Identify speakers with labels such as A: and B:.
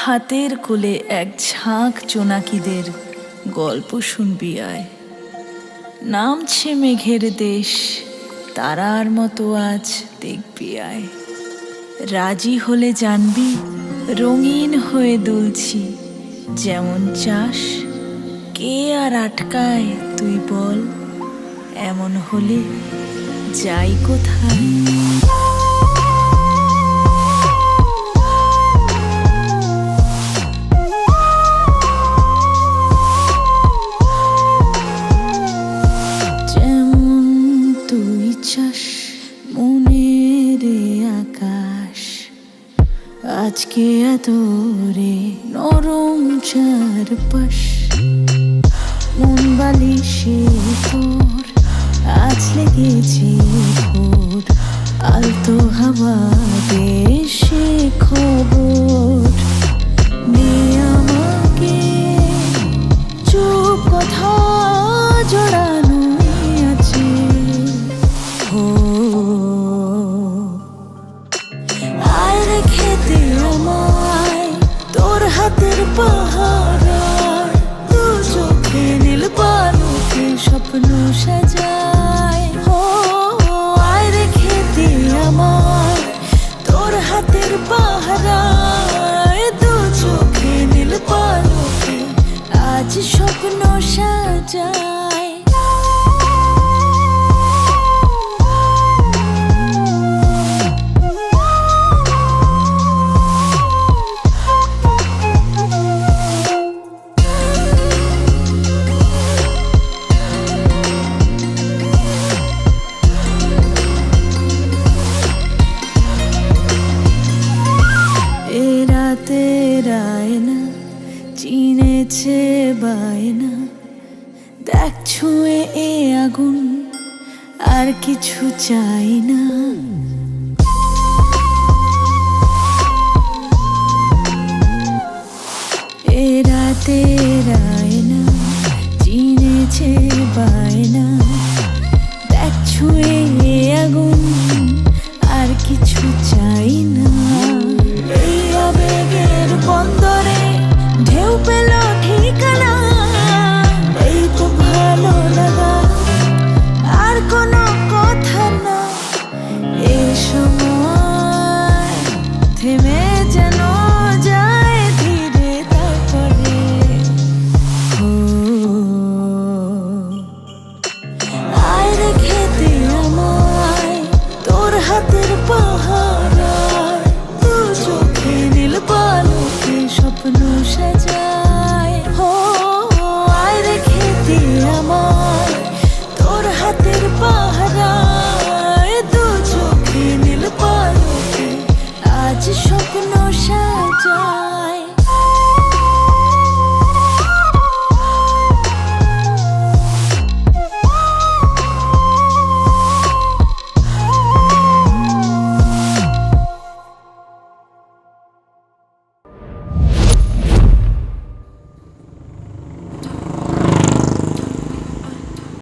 A: হাতের কোলে এক ঝাঁক জোনাকিদের গল্প শুনবি আয়। নামছে মেঘের দেশ, তারার মতো আজ দেখবি আয়। রাজি হলে জানবি রঙিন হয়ে দুলছি, যেমন চাস কে আর আটকায় তুই বল। এমন হলে যাই কোথায়। মনের আকাশ আজকে এতরে নরম চারপাশ, মন বালিশে তোর আজ লেগেছে ভোর। আলতো হাওয়া দেশে খবর নিয়ে আমাকে চুপ কথা জড়ানো আছে। আয় রে খেতে আমায় তোর হাতের পাহারায়, দু চোখে নীল পালকে স্বপ্ন সাজায়। আয় রে খেতে আমায় তোর হাতের পাহারায়, দু চোখে নীল পালকে আজ স্বপ্ন সাজায়। রায়না চিনেছে বায়না, দেখ ছুঁয়ে এ আগুন আর কিছু চাই না। এ রাতে রায়না চিনেছে বায়না, দেখ ছুঁয়ে এ আগুন আর কিছু চাই না। বন্দরে ঢেউ পেল ঠিকানা, এই তো ভালো লাগা আর কোনো কথা না। এই সময় থেমে যেন যায় ধীরে, তারপরে আয় রে খেতে আমায় তোর হাতের পাহারায়, দু চোখে নীল পালকে স্বপ্ন সাজায়। আয় রে খেতে আমায় তোর হাতের পাহাড়।